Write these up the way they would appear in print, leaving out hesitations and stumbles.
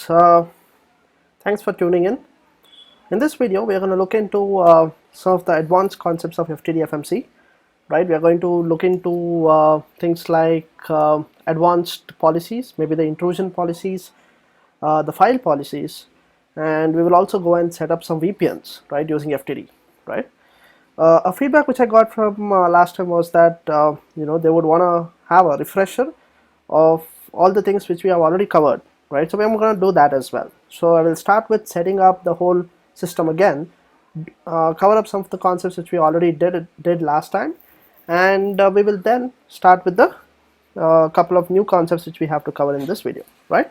Uh, Thanks for tuning in. In this video, we are going to look into some of the advanced concepts of FTD FMC. Right, we are going to look into things like advanced policies, maybe the intrusion policies, the file policies, and we will also go and set up some VPNs, right, using FTD. Right. A feedback which I got from last time was that they would want to have a refresher of all the things which we have already covered, right? So I'm going to do that as well. So I will start with setting up the whole system again, cover up some of the concepts which we already did last time, and we will then start with the couple of new concepts which we have to cover in this video, right?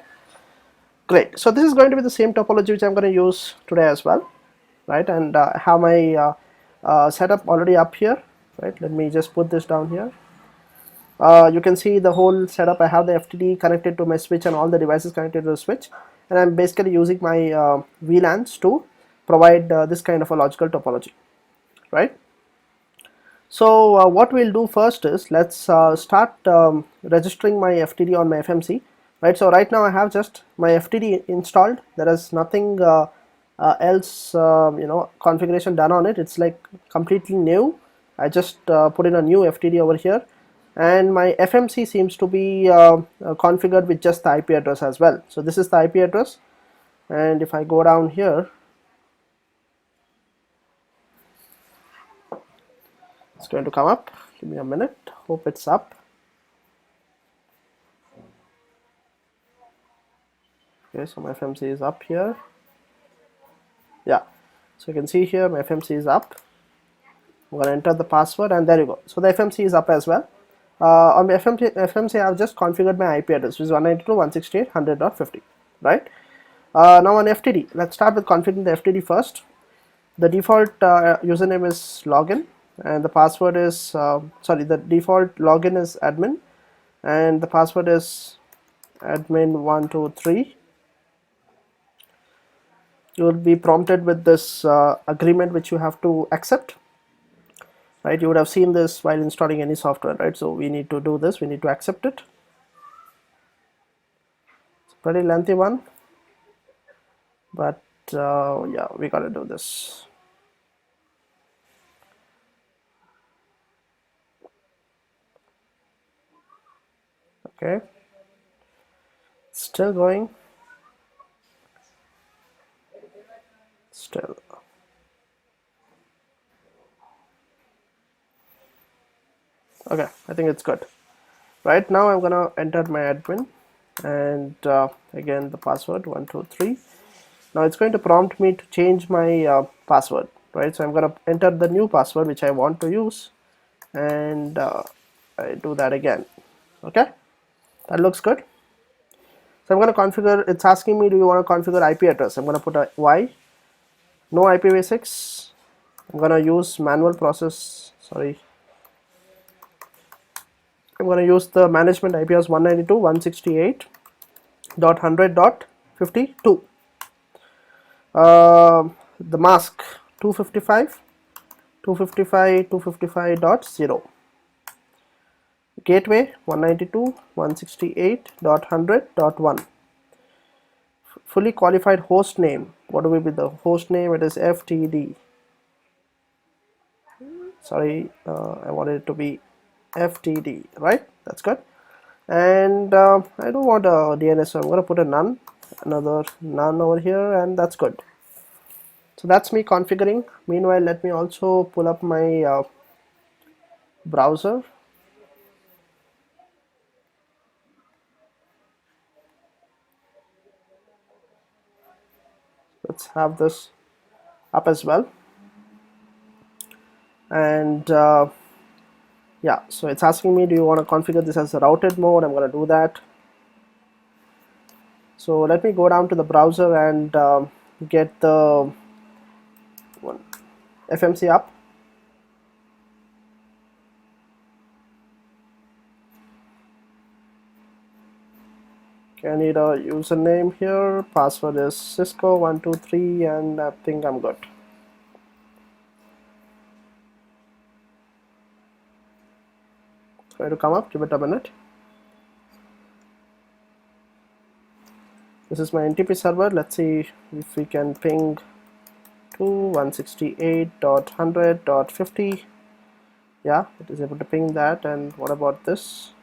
Great. So this is going to be the same topology which I'm going to use today as well, right? And I have my setup already up here, right? Let me just put this down here. You can see the whole setup. I have the FTD connected to my switch and all the devices connected to the switch, and I'm basically using my VLANs to provide this kind of a logical topology, right? So what we'll do first is let's start registering my FTD on my FMC, right? So right now I have just my FTD installed. There is nothing else configuration done on it. It's like completely new. I just put in a new FTD over here, and my FMC seems to be configured with just the IP address as well. So this is the IP address, and if I go down here, it's going to come up. Give me a minute. Hope it's up. Okay, so my FMC is up here. Yeah, so you can see here my FMC is up. I'm going to enter the password, and there you go. So the FMC is up as well. On my FMC, I have just configured my IP address, which is 192.168.100.50, right? Now on FTD, let's start with configuring the FTD first. The default username is login, and the password is the default login is admin, and the password is admin123. You will be prompted with this agreement which you have to accept, right? You would have seen this while installing any software, right? So we need to do this, we need to accept it. It's a pretty lengthy one, but yeah, we got to do this. Okay, still going, still. Okay, I think it's good. Right now I'm gonna enter my admin, and again the password 123. Now it's going to prompt me to change my password, right? So I'm gonna enter the new password which I want to use, and I do that again. Okay, that looks good. So I'm going to configure. It's asking me, do you want to configure IP address? I'm going to put a Y, no IPv6. I'm going to use manual process. Sorry, I'm going to use the management IP as 192.168.100.52. The mask 255.255.255.0. Gateway 192.168.100.1. Fully qualified host name. What will be the host name? It is FTD. Sorry, I wanted it to be FTD, right? That's good. And I don't want a DNS, so I'm going to put a none, another none over here, and that's good. So that's me configuring. Meanwhile, let me also pull up my browser. Let's have this up as well. And yeah, so it's asking me, do you want to configure this as a routed mode? I'm going to do that. So let me go down to the browser and get the FMC up. Okay, I need a username here. Password is Cisco 123, and I think I'm good. Try to come up. Give it a minute. This is my NTP server. Let's see if we can ping to 168.100.50. Yeah, it is able to ping that. And what about this?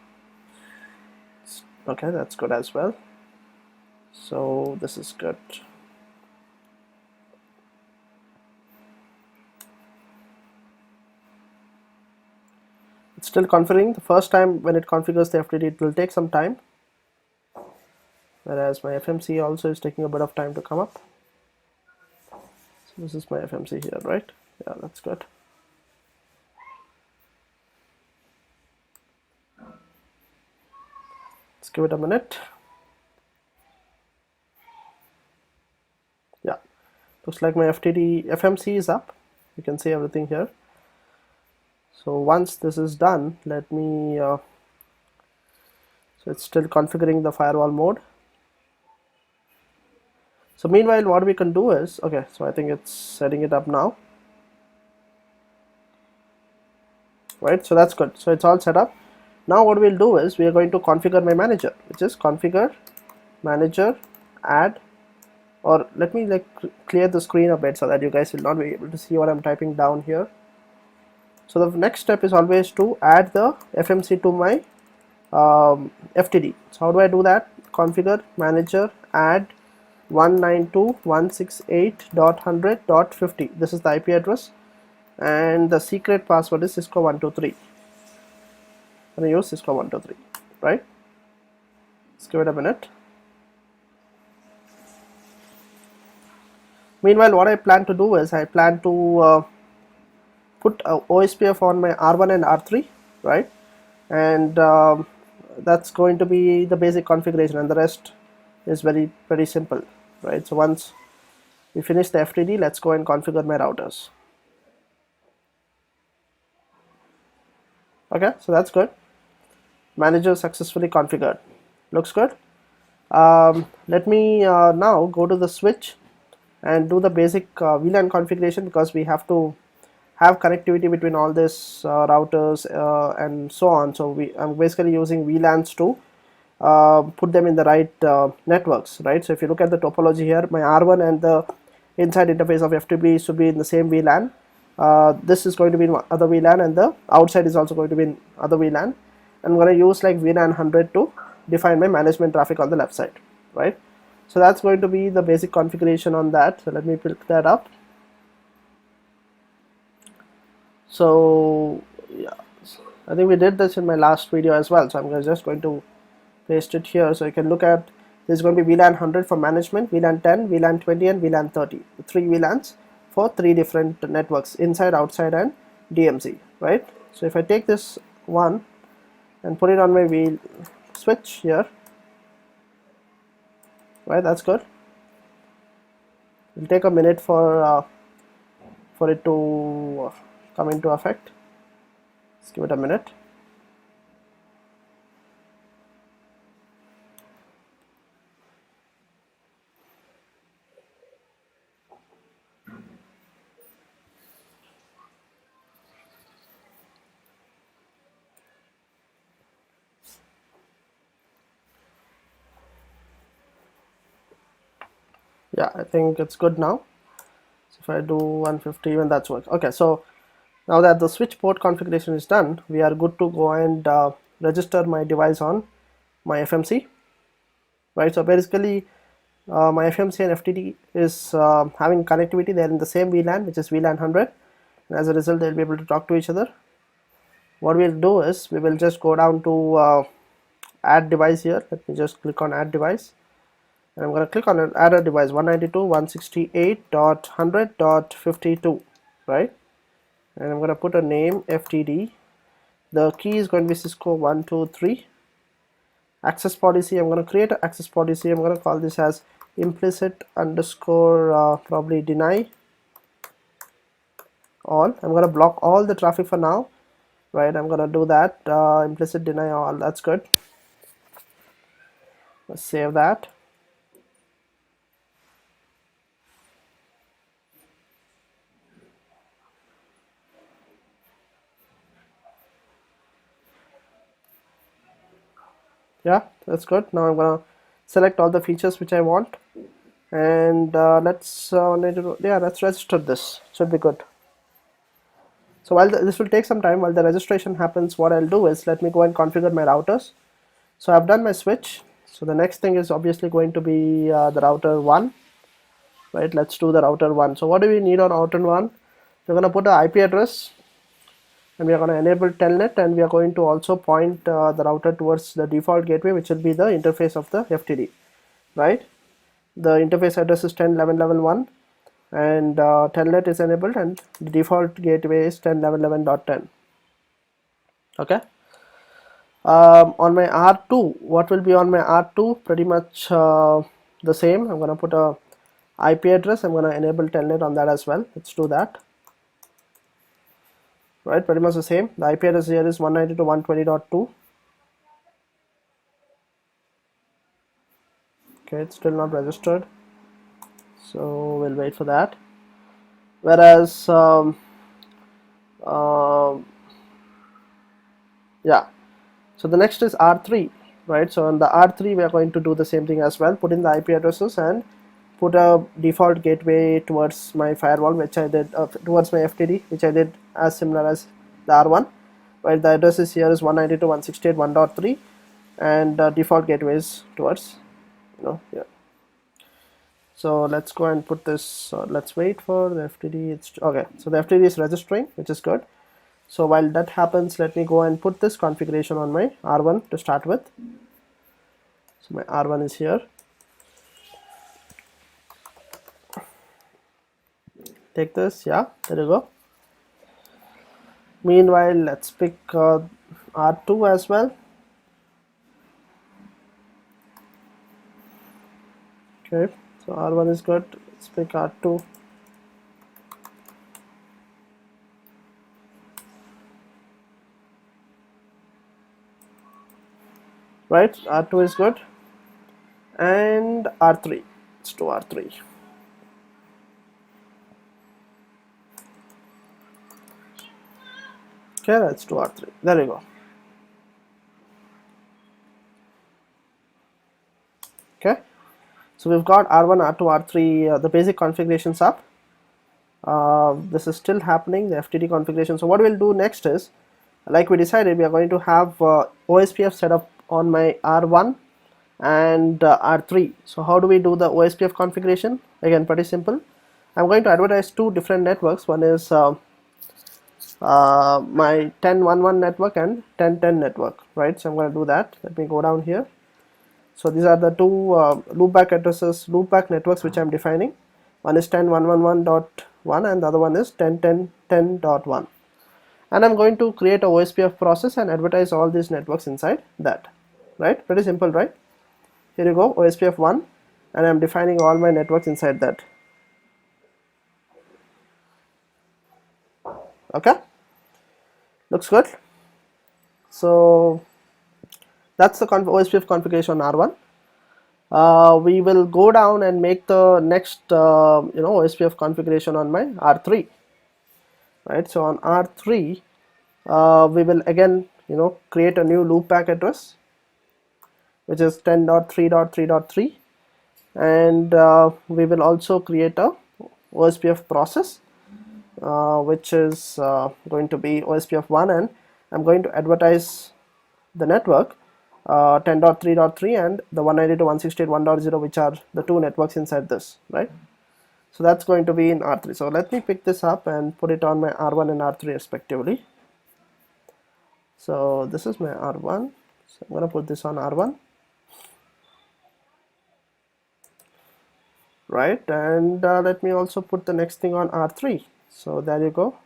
Okay, that's good as well. So this is good. It's still configuring. The first time when it configures the FTD, it will take some time, whereas my FMC also is taking a bit of time to come up. So this is my FMC here, right? Yeah, that's good. Let's give it a minute. Yeah, looks like my FMC is up. You can see everything here. So once this is done, let me so it's still configuring the firewall mode. So meanwhile, what we can do is, okay, so I think it's setting it up now, right? So that's good. So it's all set up. Now what we'll do is we are going to configure my manager, which is configure manager add, or let me like clear the screen a bit so that you guys will not be able to see what I'm typing down here. So the next step is always to add the FMC to my FTD. So how do I do that? Configure manager add 192.168.100.50. This is the IP address, and the secret password is Cisco 123. I'm going to use Cisco 123, right? Let's give it a minute. Meanwhile, what I plan to do is I plan to put Ospf on my R1 and R3, right? And that's going to be the basic configuration, and the rest is pretty simple, right? So once we finish the FTD, let's go and configure my routers. Okay, so that's good. Manager successfully configured. Looks good. Let me now go to the switch and do the basic VLAN configuration, because we have to have connectivity between all these routers and so on. So I'm basically using VLANs to put them in the right networks, right? So if you look at the topology here, my R1 and the inside interface of FTP should be in the same VLAN. This is going to be in other VLAN, and the outside is also going to be in other VLAN. I'm going to use like VLAN 100 to define my management traffic on the left side, right? So that's going to be the basic configuration on that. So let me pick that up. So yeah, I think we did this in my last video as well, so I'm just going to paste it here so you can look at. There's going to be VLAN 100 for management, VLAN 10, VLAN 20, and VLAN 30. The 3 VLANs for 3 different networks, inside, outside, and DMZ, right? So if I take this one and put it on my switch here, right, that's good. It'll take a minute for it to come into effect. Let's give it a minute. Yeah, I think it's good now. So if I do 150, even that's work. Okay, so now that the switch port configuration is done, we are good to go and register my device on my FMC, right? So basically my FMC and FTD is having connectivity. They're in the same VLAN, which is VLAN 100, and as a result they'll be able to talk to each other. What we'll do is we will just go down to add device here. Let me just click on add device, and I'm going to click on add a device 192.168.100.52, right? And I'm going to put a name FTD. The key is going to be Cisco 123. Access policy, I'm going to create an access policy. I'm going to call this as implicit underscore probably deny all. I'm going to block all the traffic for now, right? I'm going to do that, implicit deny all. That's good. Let's save that. Yeah, that's good. Now I'm going to select all the features which I want, and let's register this. Should be good. So while this will take some time, while the registration happens, what I'll do is let me go and configure my routers. So I've done my switch. So the next thing is obviously going to be the router 1, right? Let's do the router 1. So what do we need on router 1? We're going to put an IP address, and we are going to enable telnet, and we are going to also point the router towards the default gateway, which will be the interface of the FTD, right? The interface address is 10.11.11.1, and telnet is enabled, and the default gateway is 10.11.11.10. Okay. On my R2, what will be on my R2? Pretty much the same. I'm going to put a IP address. I'm going to enable telnet on that as well. Let's do that. Right, pretty much the same. The IP address here is 192.120.2. Okay, it's still not registered, so we'll wait for that. Whereas yeah, so the next is R3, right? So on the R3 we are going to do the same thing as well, put in the IP addresses and put a default gateway towards my firewall, which I did towards my FTD, which I did as similar as the R1, right? The address is here is 192.168.1.3, and default gateway is towards, here. So let's go and put this, let's wait for the FTD. It's okay, so the FTD is registering, which is good. So while that happens, let me go and put this configuration on my R1 to start with. So my R1 is here. Take this, yeah, there you go. Meanwhile, let's pick R2 as well. Okay, so R1 is good. Let's pick R2. Right, R2 is good, and R3. Let's do R3. Okay, let's do R3. There you go. Okay, so we've got R1, R2, R3, the basic configurations up. This is still happening, the FTD configuration. So what we'll do next is, like we decided, we are going to have Ospf set up on my R1 and R3. So how do we do the Ospf configuration? Again, pretty simple. I'm going to advertise two different networks. One is my 10.11 network and 10.10 network, right? So I'm going to do that. Let me go down here. So these are the two loopback addresses, loopback networks which I'm defining. One is 10.111.1 and the other one is 10.10.10.1. And I'm going to create a Ospf process and advertise all these networks inside that, right? Pretty simple, right? Here you go, Ospf 1, and I'm defining all my networks inside that. Okay, looks good. So that's the Ospf configuration on R1. We will go down and make the next Ospf configuration on my R3, right? So on R3 we will again create a new loopback address, which is 10.3.3.3, and we will also create a Ospf process which is going to be Ospf 1, and I'm going to advertise the network 10.3.3 and the 192.168.1.0, which are the two networks inside this, right? So that's going to be in R3. So let me pick this up and put it on my R1 and R3 respectively. So this is my R1, so I'm going to put this on R1, right? And let me also put the next thing on R3. So there you go.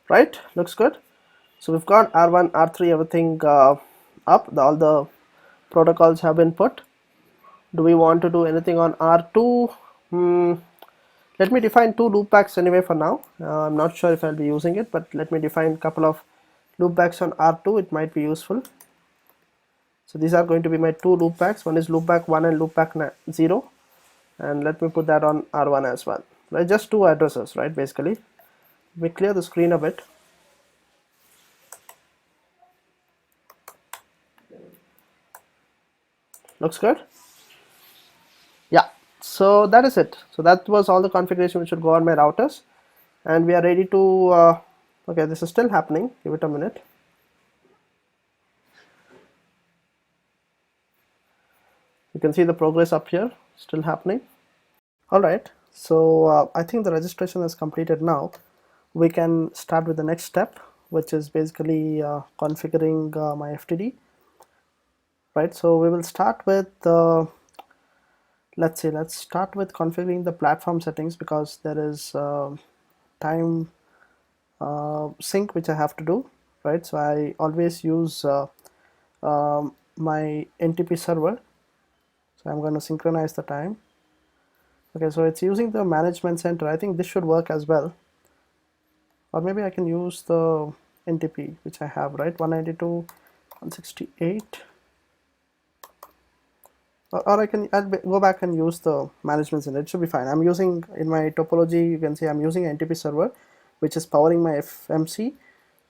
Right, looks good. So we've got R1, R3, everything up. All the protocols have been put. Do we want to do anything on R2? Let me define two loopbacks anyway for now. I'm not sure if I'll be using it, but let me define a couple of loopbacks on R2. It might be useful. So these are going to be my two loopbacks. One is loopback 1 and loopback 0, and let me put that on R1 as well. right? Just two addresses, right? Basically, we clear the screen a bit. Looks good. Yeah, so that is it. So that was all the configuration which should go on my routers, and we are ready to okay, this is still happening, give it a minute. You can see the progress up here, still happening. Alright, so I think the registration is completed now. We can start with the next step, which is basically configuring my FTD. Right, so we will start with let's start with configuring the platform settings, because there is time sync which I have to do, right? So I always use my NTP server, so I'm going to synchronize the time. Okay, so it's using the management center. I think this should work as well, or maybe I can use the NTP which I have, right? 192.168, or I'll go back and use the management center. It should be fine. I'm using, in my topology, you can see I'm using NTP server, which is powering my FMC,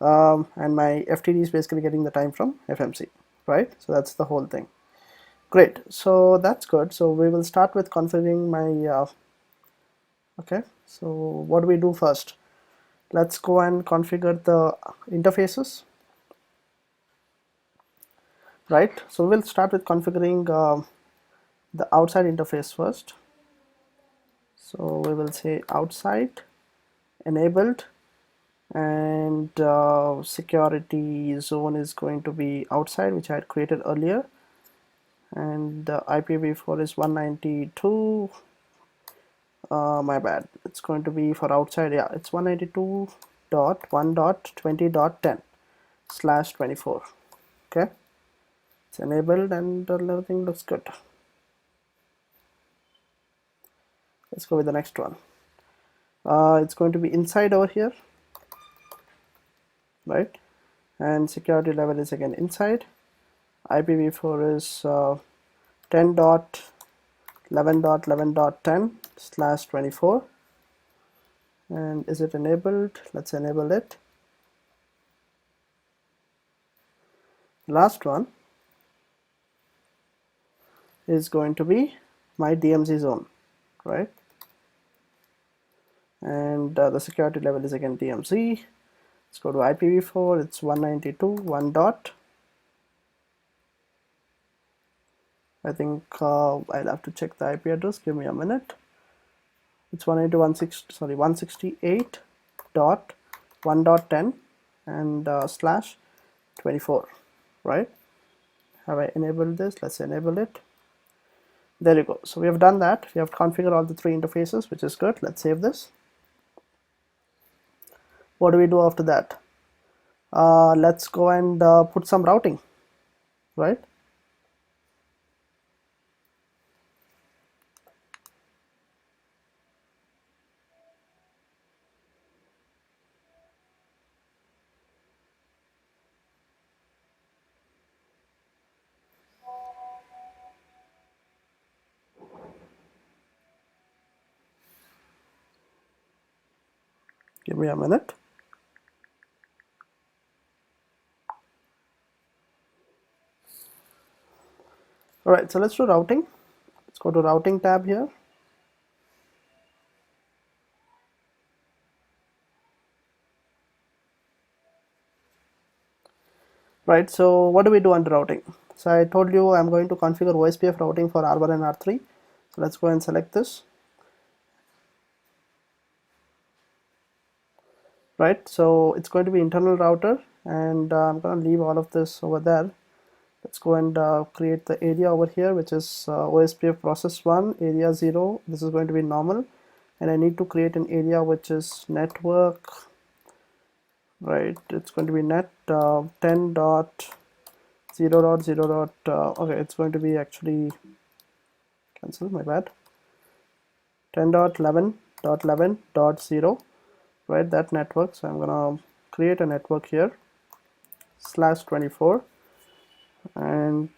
and my FTD is basically getting the time from FMC, right? So that's the whole thing. Great, so that's good. So we will start with configuring my okay, so what do we do first? Let's go and configure the interfaces, right? So we'll start with configuring the outside interface first. So we will say outside enabled, and security zone is going to be outside, which I had created earlier, and the IPv4 is 192. My bad, it's going to be for outside. Yeah, it's 192.1.20.10/24. okay, it's enabled and everything looks good. Let's go with the next one. It's going to be inside over here, right? And security level is again inside. IPv4 is 10.11.11.10/24. and is it enabled? Let's enable it. Last one is going to be my DMZ zone, right? And the security level is again DMZ. Let's go to IPv4. It's 192.1. I think I'll have to check the IP address. Give me a minute. It's 192.168.1.10 and /24, right? Have I enabled this? Let's enable it. There you go. So we have done that. We have configured all the three interfaces, which is good. Let's save this. What do we do after that? Let's go and put some routing, right? Give me a minute. All right, so let's do routing. Let's go to routing tab here. Right, so what do we do under routing? So I told you I'm going to configure Ospf routing for R1 and R3. So let's go and select this. Right, so it's going to be internal router, and I'm going to leave all of this over there. Let's go and create the area over here, which is Ospf process 1 area 0. This is going to be normal, and I need to create an area which is network, right? It's going to be net 10.0.0. Okay, it's going to be actually cancel, my bad. 10.11.11.0, right? That network. So I'm gonna create a network here /24, and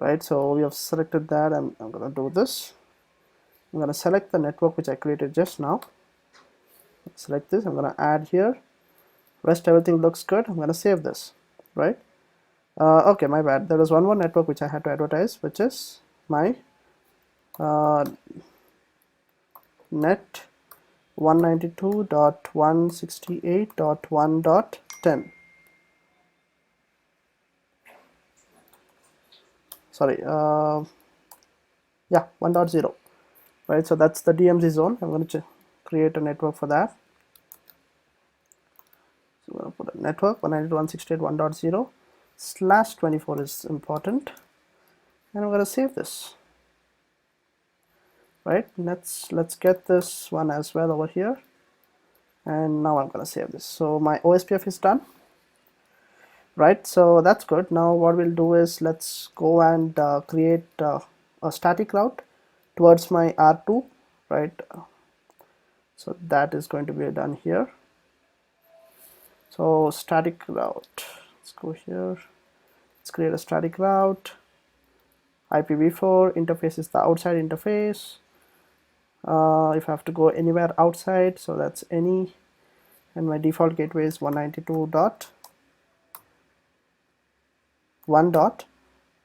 right? So we have selected that, and I'm going to do this. I'm going to select the network which I created just now. Select this. I'm going to add here. Rest everything looks good. I'm going to save this, right? Okay, my bad. There was one more network which I had to advertise, which is my net 192.168.1.10. Sorry, yeah, 1.0, right? So that's the DMZ zone. I'm going to create a network for that. So I'm going to put a network 192.168.1.0/24 is important, and I'm going to save this. Right, let's get this one as well over here, and now I'm going to save this. So my Ospf is done, right? So that's good. Now what we'll do is let's go and create a static route towards my R2, right? So that is going to be done here. So static route, let's go here, let's create a static route. IPv4 interface is the outside interface. If I have to go anywhere outside, so that's any, and my default gateway is 192.1.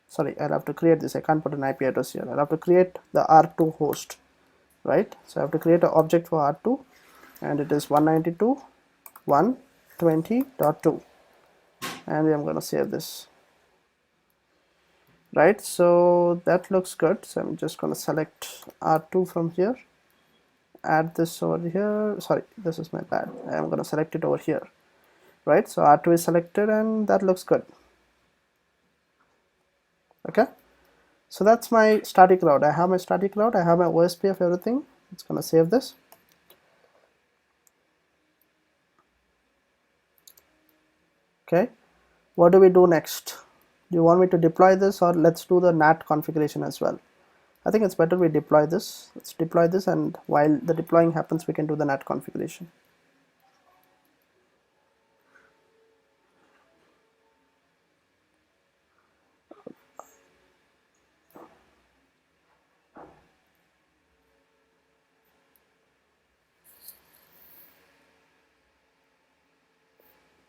Sorry, I'll have to create this. I can't put an IP address here. I'll have to create the R2 host, right? So I have to create an object for R2, and it is 192.120.2, and I'm going to save this, right? So that looks good. So I'm just going to select R2 from here, add this over here. Sorry, this is my bad. I'm going to select it over here, right? So R2 is selected, and that looks good. Okay, so that's my static route. I have my static route, I have my Ospf, everything. It's going to save this. Okay, what do we do next? Do you want me to deploy this, or let's do the NAT configuration as well? I think it's better we deploy this. Let's deploy this, and while the deploying happens, we can do the NAT configuration.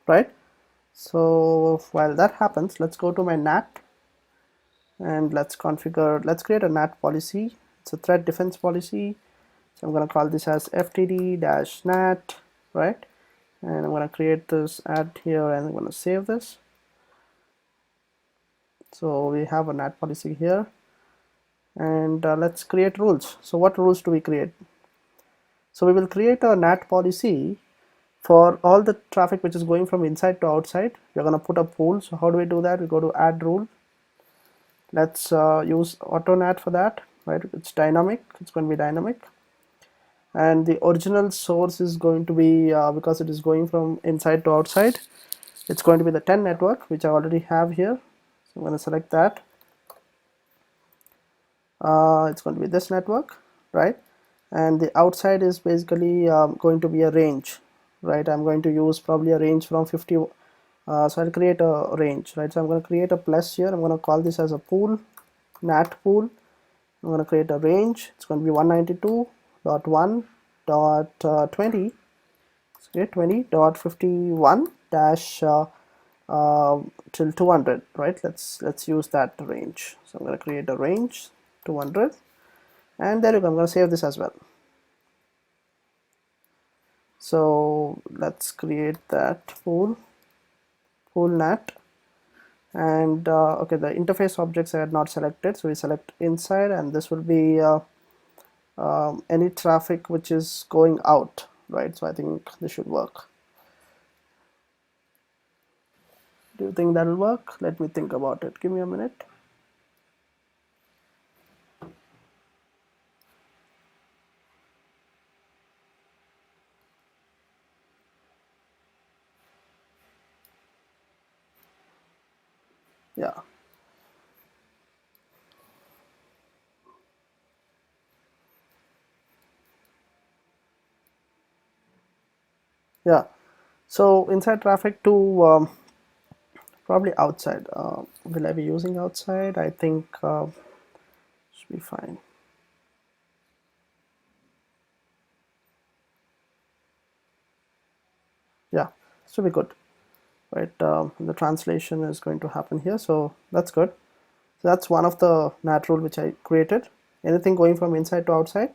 Right, so while that happens, let's go to my NAT, and let's create a NAT policy. It's a threat defense policy, so I'm going to call this as FTD-NAT, right? And I'm going to create this, add here, and I'm going to save this. So we have a NAT policy here, and let's create rules. So what rules do we create? So we will create a NAT policy for all the traffic which is going from inside to outside. We're going to put a pool. So how do we do that? We go to add rule. Let's use auto NAT for that, right? It's dynamic. It's going to be dynamic, and the original source is going to be because it is going from inside to outside, it's going to be the 10 network, which I already have here. So I'm going to select that. It's going to be this network, right? And the outside is basically going to be a range, right? I'm going to use probably a range from 50. So I'll create a range, right? So I'm going to create a plus here. I'm going to call this as a pool, NAT pool. I'm going to create a range. It's going to be 192.1.20. Okay, 20.51 dash till 200, right? Let's use that range. So I'm going to create a range 200, and there you go. I'm going to save this as well. So let's create that pool NAT, and okay, the interface objects I had not selected, so we select inside, and this will be any traffic which is going out, right? So I think this should work. Do you think that'll work? Let me think about it. Give me a minute. Yeah. Yeah. So inside traffic to Probably outside. Will I be using outside? I think should be fine. Yeah, should be good, right? The translation is going to happen here, so that's good. So that's one of the NAT rule which I created. Anything going from inside to outside,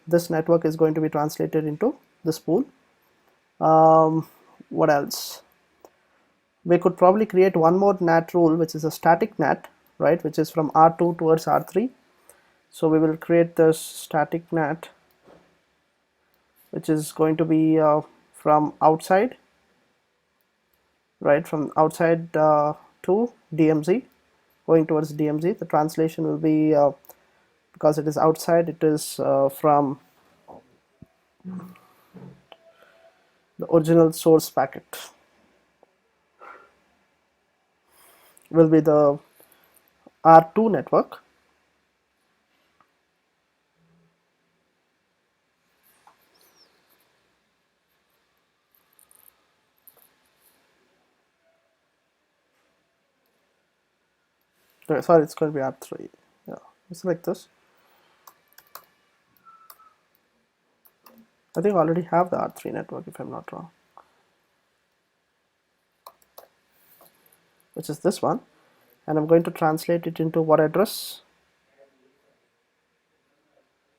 this network is going to be translated into this pool. What else? We could probably create one more NAT rule, which is a static NAT, right, which is from R2 towards R3. So we will create this static NAT, which is going to be from outside, right, from outside to DMZ, going towards DMZ. The translation will be, because it is outside, it is from the original source packet, will be the R2 network. Sorry, it's going to be R3. Yeah, select this. I think I already have the R3 network, if I'm not wrong, which is this one, and I'm going to translate it into what address?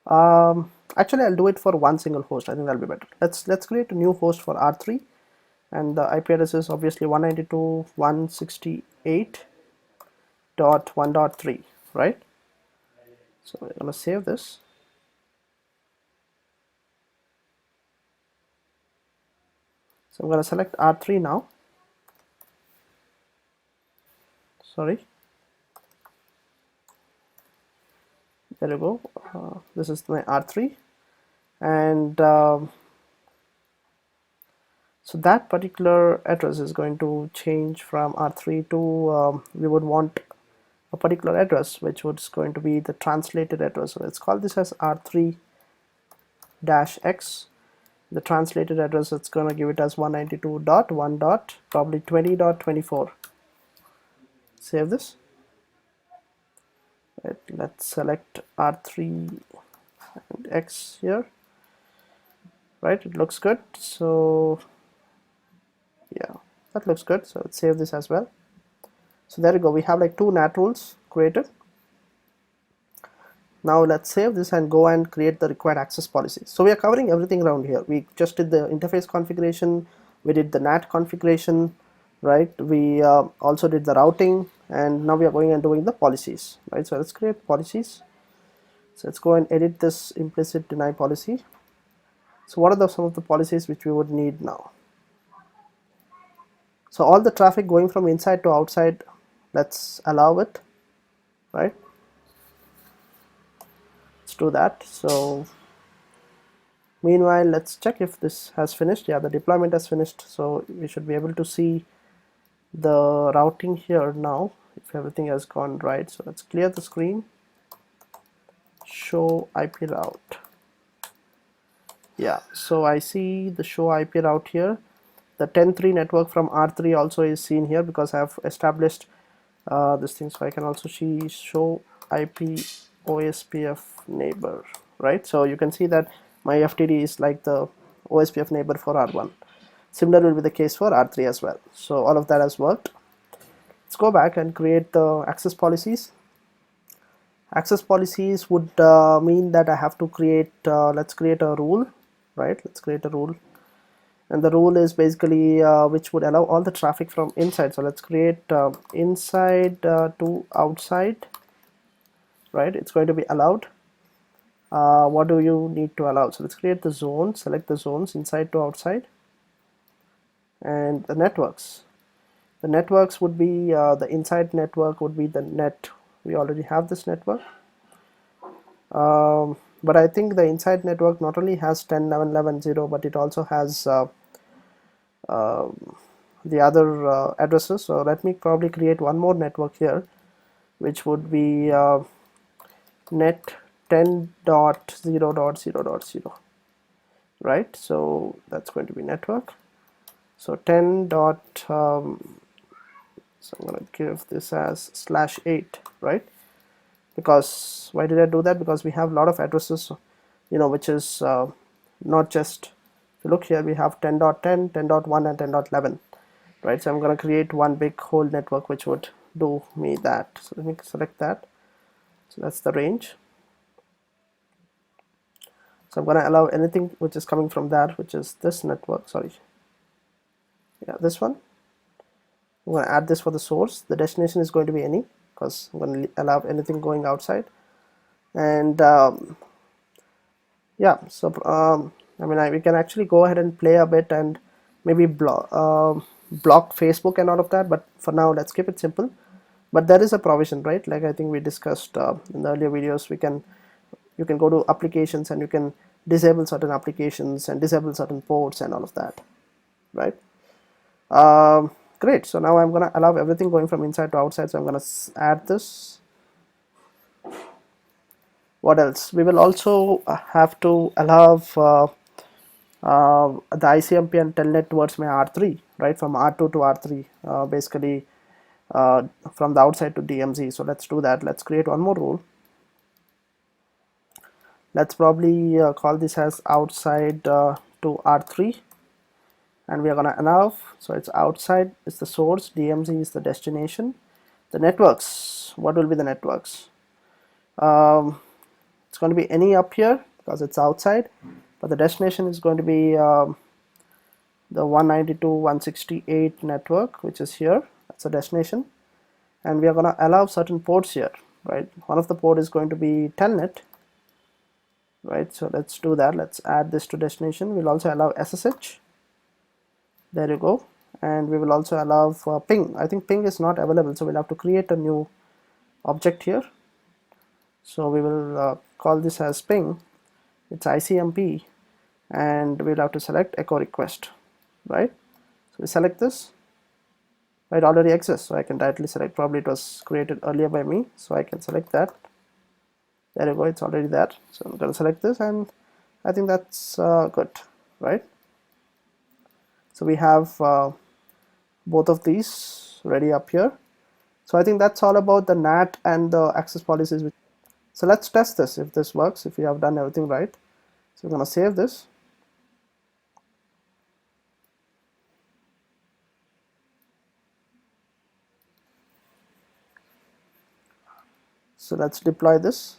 Actually, I'll do it for one single host. I think that'll be better. Let's create a new host for R3, and the IP address is obviously 192.168.1.3, right? So we're gonna save this. So I'm gonna select R3 now. Sorry. There you go. This is my R3, and so that particular address is going to change from R3 to we would want a particular address, which was going to be the translated address. So let's call this as R3-X. The translated address, it's going to give it as 192.1. Probably 20.24. Save this. Right, let's select R3 and X here. Right, it looks good. So yeah, that looks good. So let's save this as well. So there you go. We have like two NAT rules created. Now let's save this and go and create the required access policies. So we are covering everything around here. We just did the interface configuration, we did the NAT configuration, right? We also did the routing, and now we are going and doing the policies, right? So let's create policies. So let's go and edit this implicit deny policy. So what are some of the policies which we would need now? So all the traffic going from inside to outside, let's allow it, right? Let's do that. So meanwhile, let's check if this has finished. Yeah, the deployment has finished, so we should be able to see the routing here now if everything has gone right. So let's clear the screen, show IP route. Yeah, so I see the show IP route here. The 10.3 network from R3 also is seen here because I have established this thing, so I can also see show IP Ospf neighbor, right? So you can see that my FTD is like the Ospf neighbor for R1. Similar will be the case for R3 as well. So all of that has worked. Let's go back and create the access policies. Access policies would mean that I have to create, let's create a rule, right? Let's create a rule. And the rule is basically which would allow all the traffic from inside. So let's create inside to outside, right? It's going to be allowed. What do you need to allow? So let's create the zone, select the zones inside to outside, and the networks. The networks would be the inside network would be the net. We already have this network. But I think the inside network not only has 10.11.11.0, but it also has the other addresses. So let me probably create one more network here, which would be net 10.0.0.0, right? So that's going to be network. So 10. So I'm going to give this as /8, right? Because why did I do that? Because we have a lot of addresses, which is not just, if you look here, we have 10.10, 10.1 and 10.11, right? So I'm going to create one big whole network which would do me that. So let me select that. So that's the range. So I'm going to allow anything which is coming from that, which is this network, sorry, yeah, this one. I'm going to add this for the source. The destination is going to be any, because I'm going to allow anything going outside. And yeah, so I mean, we can actually go ahead and play a bit and maybe block Facebook and all of that, but for now let's keep it simple. But there is a provision, right? Like I think we discussed in the earlier videos, you can go to applications and you can disable certain applications and disable certain ports and all of that, right? Great. So now I'm going to allow everything going from inside to outside. So I'm going to add this. What else? We will also have to allow the ICMP and telnet towards my R3, right? From R2 to R3, basically from the outside to DMZ. So let's do that. Let's create one more rule. Let's probably call this as outside to R3, and we are going to allow, so it's outside is the source, DMZ is the destination. The networks, what will be the networks? It's going to be any up here because it's outside, but the destination is going to be the 192.168 network, which is here. That's a destination, and we are going to allow certain ports here, right? One of the port is going to be telnet, right? So let's do that. Let's add this to destination. We'll also allow SSH. There you go. And we will also allow for ping. I think ping is not available, so we'll have to create a new object here. So we will call this as ping. It's ICMP, and we'll have to select echo request, right? So we select this. It already exists, so I can directly select. Probably it was created earlier by me, so I can select that. There you go, it's already there. So I'm going to select this, and I think that's good, right? So we have both of these ready up here. So I think that's all about the NAT and the access policies. So let's test this, if this works, if we have done everything right. So we're going to save this. So let's deploy this.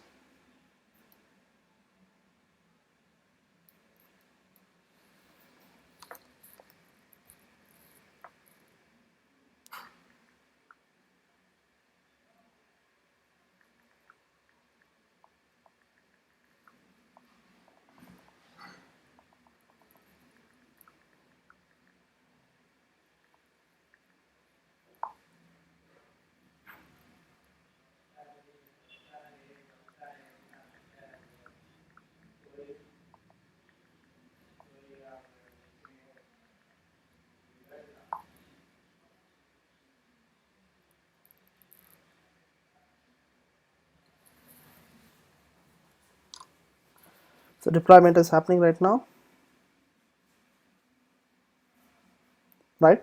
So deployment is happening right now, right?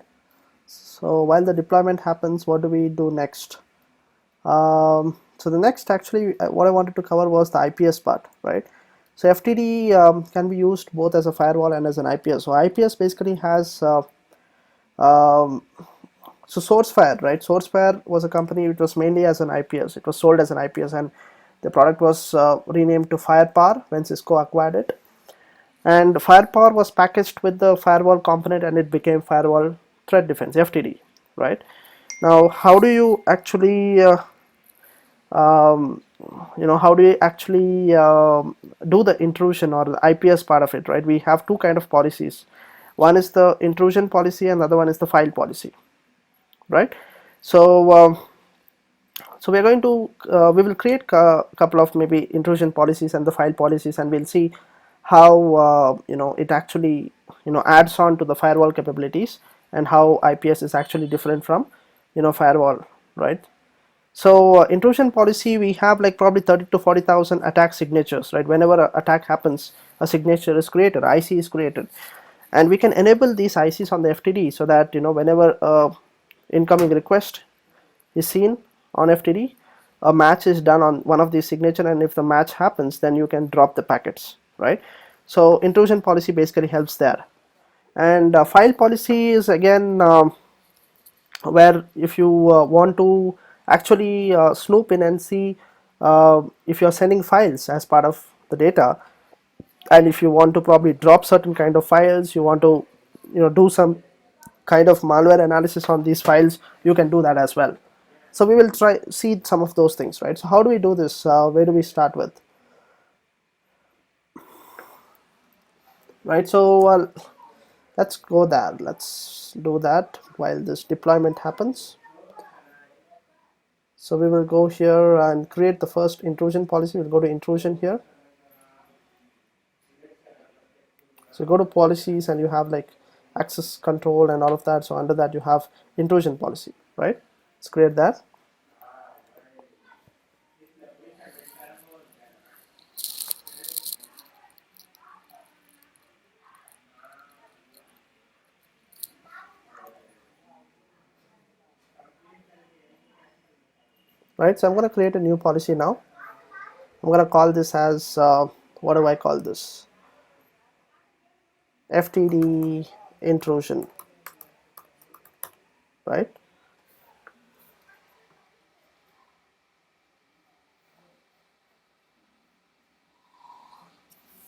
So while the deployment happens, what do we do next? So the next, actually, what I wanted to cover was the IPS part, right? So FTD can be used both as a firewall and as an IPS. So IPS basically has so SourceFire, right? SourceFire was a company which was mainly as an IPS. It was sold as an IPS, and the product was renamed to Firepower when Cisco acquired it. And Firepower was packaged with the firewall component, and it became Firewall Threat Defense, FTD, right? Now, how do you actually how do you actually do the intrusion or the IPS part of it, right? We have two kind of policies. One is the intrusion policy, and the other one is the file policy, right? So so we are going to we will create a couple of maybe intrusion policies and the file policies, and we'll see how it actually adds on to the firewall capabilities, and how IPS is actually different from firewall, right? So intrusion policy, we have like probably 30 to 40,000 attack signatures, right? Whenever an attack happens, a signature is created, IC is created, and we can enable these ICs on the FTD so that whenever incoming request is seen on FTD, a match is done on one of these signature, and if the match happens, then you can drop the packets, right? So intrusion policy basically helps there. And file policy is again where if you want to actually snoop in and see if you're sending files as part of the data, and if you want to probably drop certain kind of files, you want to do some kind of malware analysis on these files, you can do that as well. So we will try see some of those things, right? So how do we do this? Where do we start with? Right, so let's go there. Let's do that while this deployment happens. So we will go here and create the first intrusion policy. We'll go to intrusion here. So go to policies and you have like access control and all of that. So under that you have intrusion policy, right? Let's create that. Right, so I'm going to create a new policy now. I'm going to call this as what do I call this? FTD intrusion, right?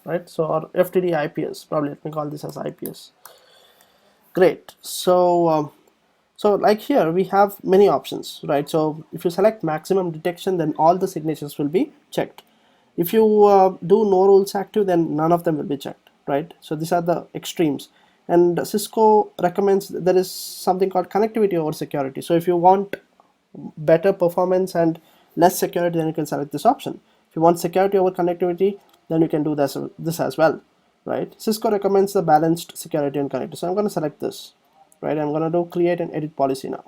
Right, so or FTD IPS, probably let me call this as IPS. Great. So so like here we have many options, right? So if you select maximum detection, then all the signatures will be checked. If you do no rules active, then none of them will be checked, right? So these are the extremes, and Cisco recommends there is something called connectivity over security. So if you want better performance and less security, then you can select this option. If you want security over connectivity, then you can do this as well, right? Cisco recommends the balanced security and connectivity. So I'm going to select this, right? I'm going to do create and edit policy now.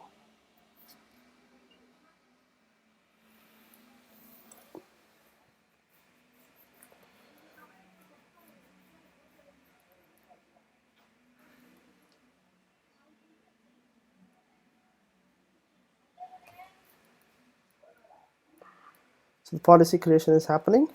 So the policy creation is happening.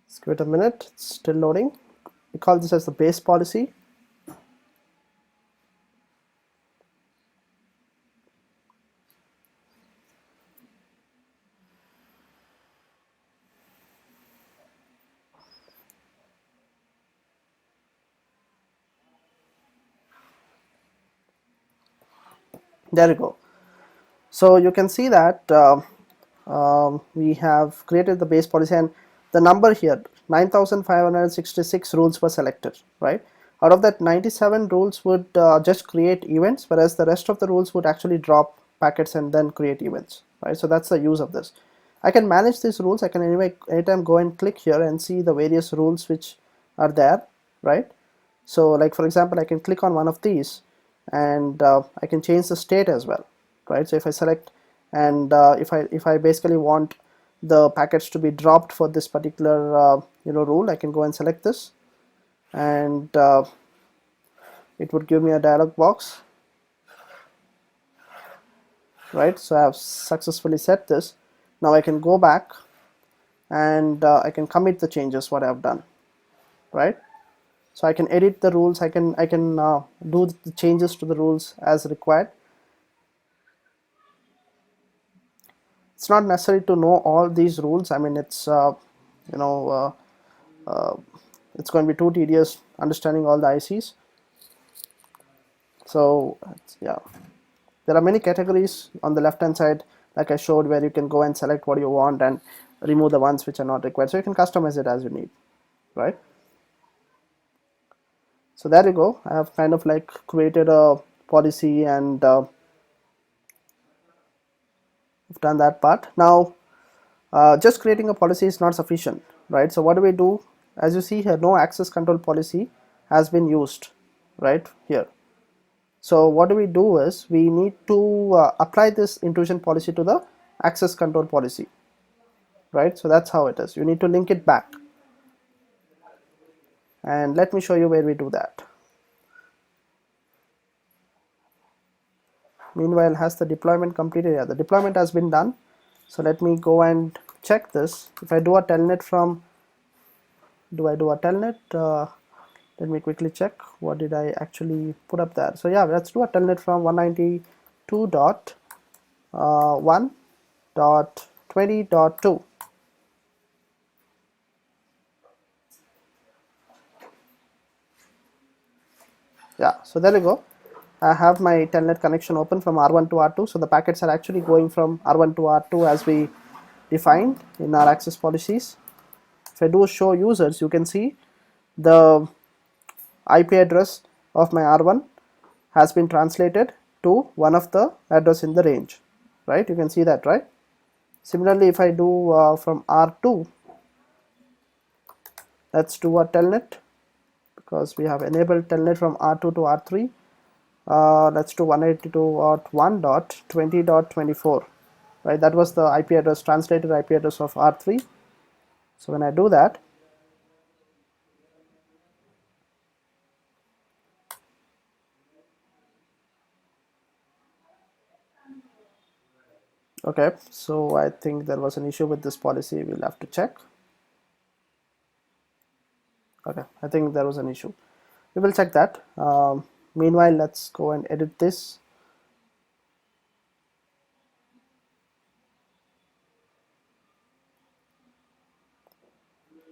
Let's give it a minute. It's still loading. We call this as the base policy. There you go. So you can see that we have created the base policy, and the number here 9,566 rules were selected, right? Out of that, 97 rules would just create events, whereas the rest of the rules would actually drop packets and then create events, right? So that's the use of this. I can manage these rules. I can anytime go and click here and see the various rules which are there, right? So like for example, I can click on one of these and I can change the state as well, right? So if I select and if I basically want the packets to be dropped for this particular rule, I can go and select this, and it would give me a dialog box, right? So I have successfully set this. Now I can go back and I can commit the changes what I have done, right? So I can edit the rules. I can do the changes to the rules as required. It's not necessary to know all these rules. I mean, it's it's going to be too tedious understanding all the ICs. So yeah, there are many categories on the left hand side, like I showed, where you can go and select what you want and remove the ones which are not required. So you can customize it as you need, right? So there you go. I have kind of like created a policy and I've done that part. Now just creating a policy is not sufficient, right? So what do we do? As you see here, no access control policy has been used right here. So what do we do is we need to apply this intrusion policy to the access control policy, right? So that's how it is. You need to link it back, and let me show you where we do that. Meanwhile, has the deployment completed? Yeah, the deployment has been done. So let me go and check this. If I do a telnet from, do I do a telnet? Let me quickly check what did I actually put up there. So yeah, let's do a telnet from 192.1.20.2. Yeah, so there you go. I have my telnet connection open from R1 to R2. So the packets are actually going from R1 to R2 as we defined in our access policies. If I do show users, you can see the IP address of my R1 has been translated to one of the address in the range, right? You can see that, right? Similarly, if I do from R2, let's do a telnet because we have enabled telnet from R2 to R3. Let's do 192.1.20.24, right? That was the IP address, translated IP address of R3. So when I do that, okay, so I think there was an issue with this policy. We'll have to check. Okay, I think there was an issue. We will check that. Meanwhile, let's go and edit this.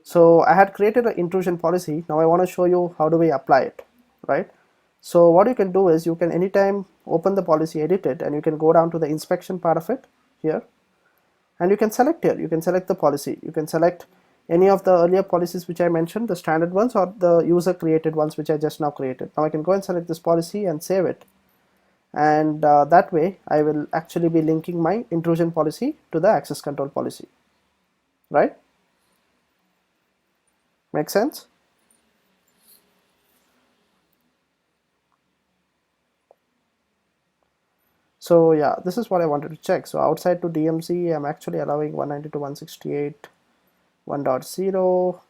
So I had created an intrusion policy. Now I want to show you how do we apply it, right? So what you can do is you can anytime open the policy, edit it, and you can go down to the inspection part of it here, and you can select here. You can select the policy. You can select any of the earlier policies which I mentioned, the standard ones or the user created ones which I just now created. Now I can go and select this policy and save it, and that way I will actually be linking my intrusion policy to the access control policy, right? Make sense? So yeah, this is what I wanted to check. So outside to DMZ, I'm actually allowing 192.168.1.0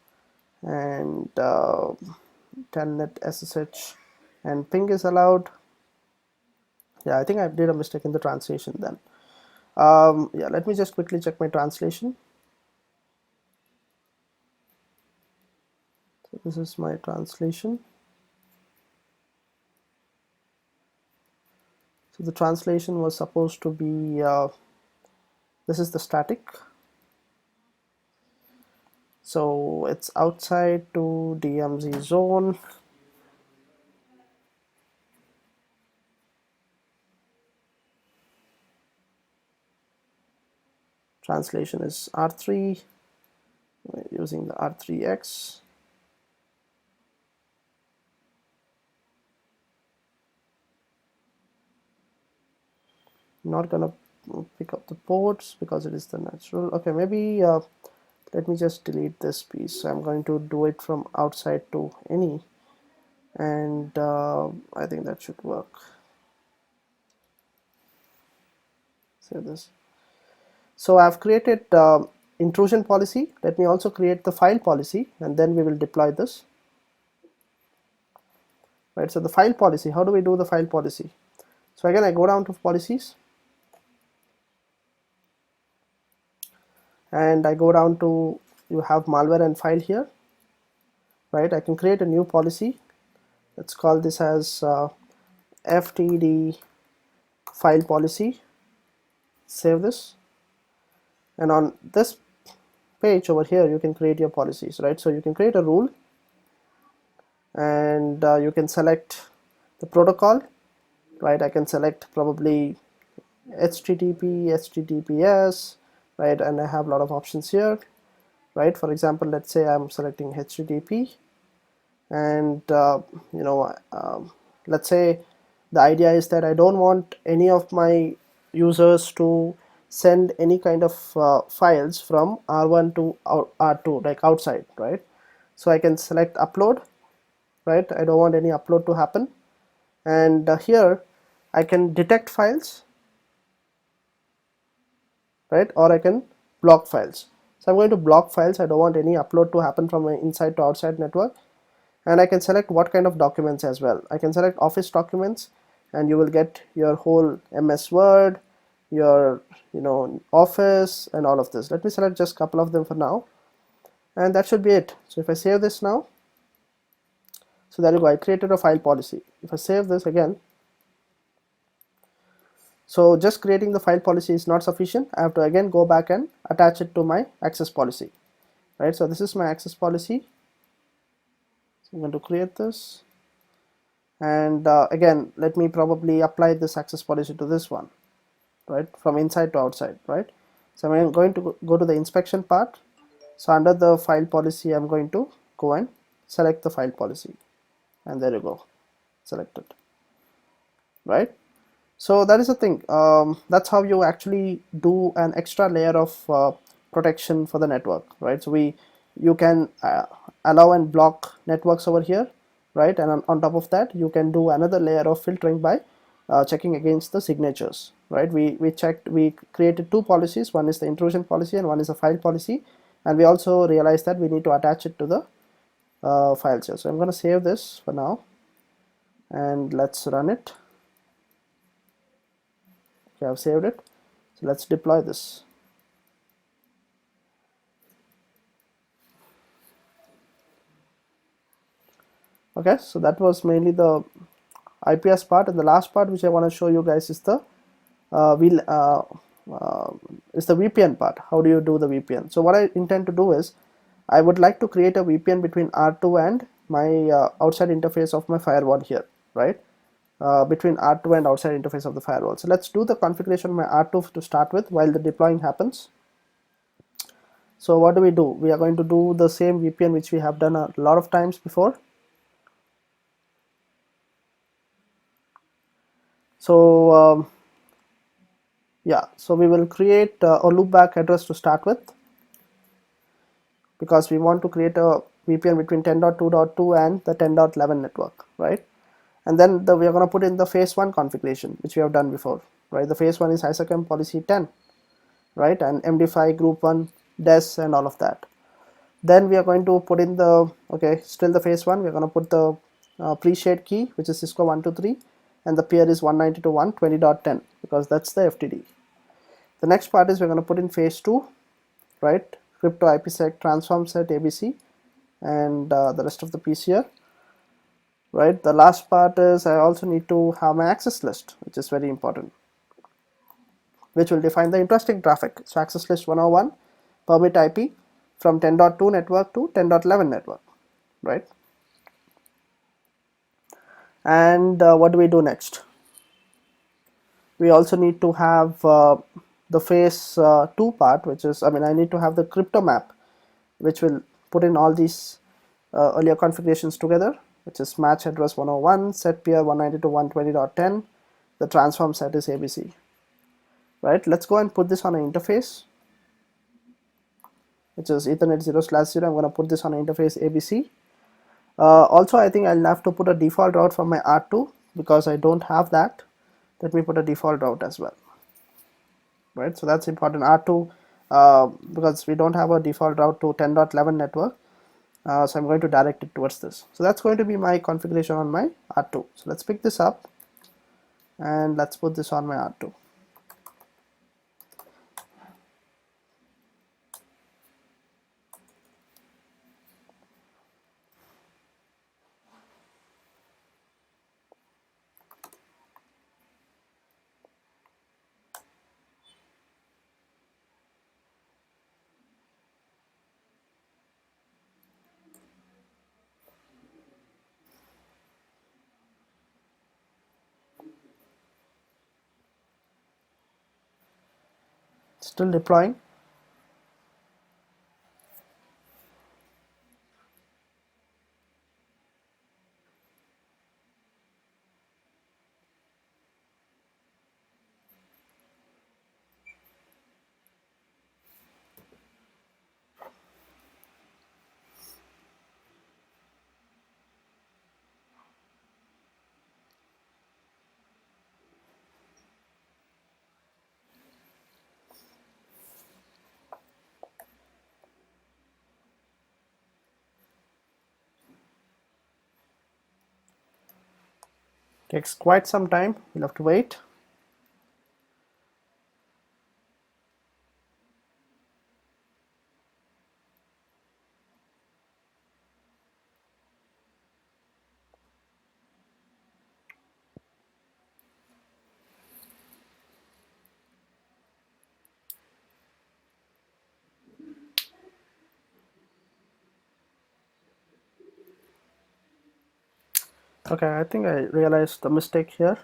and telnet SSH and ping is allowed. Yeah, I think I did a mistake in the translation then. Yeah, let me just quickly check my translation. So this is my translation. So the translation was supposed to be, this is the static. So it's outside to DMZ zone. Translation is R3. We're using the R3X. Not gonna pick up the ports because it is the natural. Okay, maybe let me just delete this piece. So I'm going to do it from outside to any, and I think that should work. Save this. So I've created intrusion policy. Let me also create the file policy, and then we will deploy this. Right. So the file policy. How do we do the file policy? So again, I go down to policies, and I go down to, you have malware and file here, right? I can create a new policy. Let's call this as FTD file policy. Save this, and on this page over here you can create your policies, right? So you can create a rule, and you can select the protocol, right? I can select probably HTTP, HTTPS, right? And I have a lot of options here, right? For example, let's say I'm selecting HTTP, and let's say the idea is that I don't want any of my users to send any kind of files from R1 to R2, like outside, right? So I can select upload, right? I don't want any upload to happen, and here I can detect files, right? Or I can block files. So I'm going to block files. I don't want any upload to happen from my inside to outside network. And I can select what kind of documents as well. I can select Office documents, and you will get your whole MS Word, your Office, and all of this. Let me select just a couple of them for now, and that should be it. So if I save this now, so there you go, I created a file policy. If I save this again, so just creating the file policy is not sufficient. I have to again go back and attach it to my access policy, right? So this is my access policy. So I'm going to create this, and again, let me probably apply this access policy to this one, right, from inside to outside, right? So I'm going to go to the inspection part. So under the file policy, I'm going to go and select the file policy, and there you go, selected, right? So that is the thing. That's how you actually do an extra layer of protection for the network, right? So you can allow and block networks over here, right? And on top of that, you can do another layer of filtering by checking against the signatures, right? We created two policies. One is the intrusion policy and one is the file policy, and we also realized that we need to attach it to the files here. So I'm going to save this for now, and let's run it. Okay, I've saved it. So let's deploy this. Okay, so that was mainly the IPS part, and the last part which I want to show you guys is the VPN part. How do you do the VPN? So what I intend to do is I would like to create a VPN between R2 and my outside interface of my firewall here, right? Between R2 and outside interface of the firewall. So let's do the configuration of my R2 to start with while the deploying happens. So what do? We are going to do the same VPN which we have done a lot of times before. So yeah, so we will create a loopback address to start with, because we want to create a VPN between 10.2.2 and the 10.11 network, right? And then we are going to put in the phase 1 configuration which we have done before, right? The phase 1 is ISACM policy 10, right? And MD5 group 1 DES and all of that. Then we are going to put in the, okay, still the phase 1, we are going to put the pre-shared key, which is Cisco 123, and the peer is 192.120.10, because that's the FTD. The next part is we're going to put in phase 2, right? Crypto IPsec transform set ABC and the rest of the piece here, right? The last part is I also need to have my access list, which is very important, which will define the interesting traffic. So access list 101 permit IP from 10.2 network to 10.11 network, right? And what do we do next? We also need to have the phase 2 part, which is, I need to have the crypto map, which will put in all these earlier configurations together, which is match address 101, set peer 192.120.10, the transform set is ABC, right? Let's go and put this on an interface, which is Ethernet 0/0. I'm going to put this on an interface ABC. Also, I think I'll have to put a default route for my R2 because I don't have that. Let me put a default route as well, right? So that's important, R2, because we don't have a default route to 10.11 network. So I'm going to direct it towards this. So that's going to be my configuration on my R2. So let's pick this up and let's put this on my R2. Still deploying. Takes quite some time, we'll have to wait. Okay, I think I realized the mistake here.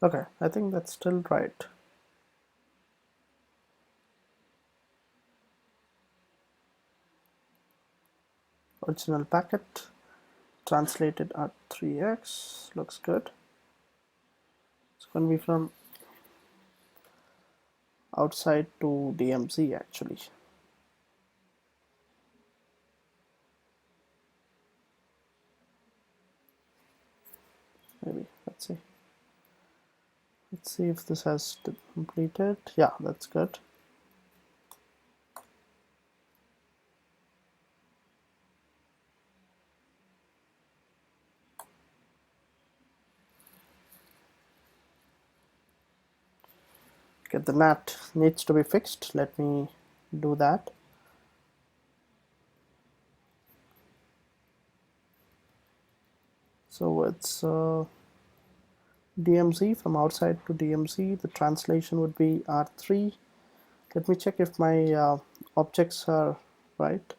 Okay, I think that's still right. Original packet translated at 3x, looks good. It's going to be from outside to DMZ actually. Maybe, let's see. Let's see if this has completed. Yeah, that's good. Okay, the NAT needs to be fixed. Let me do that. So it's DMZ, from outside to DMZ. The translation would be R3. Let me check if my objects are right.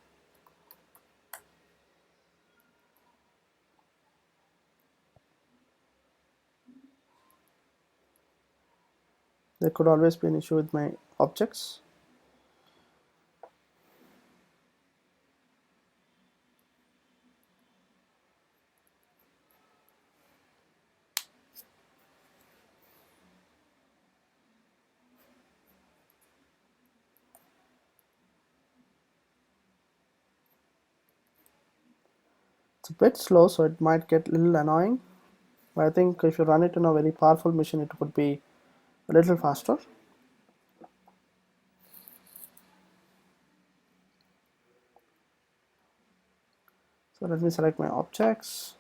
There could always be an issue with my objects. It's a bit slow, so it might get a little annoying. But I think if you run it on a very powerful machine, it would be a little faster. So let me select my objects.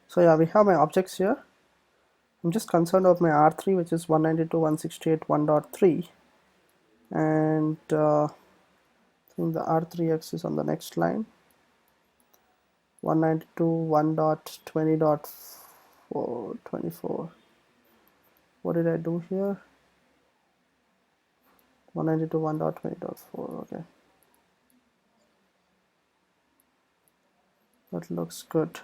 So yeah, we have my objects here. I'm just concerned of my R3, which is 192.168.1.3, and I think the R3X is on the next line. 192.1.20.424. What did I do here? 192.1.20.4. Okay, that looks good.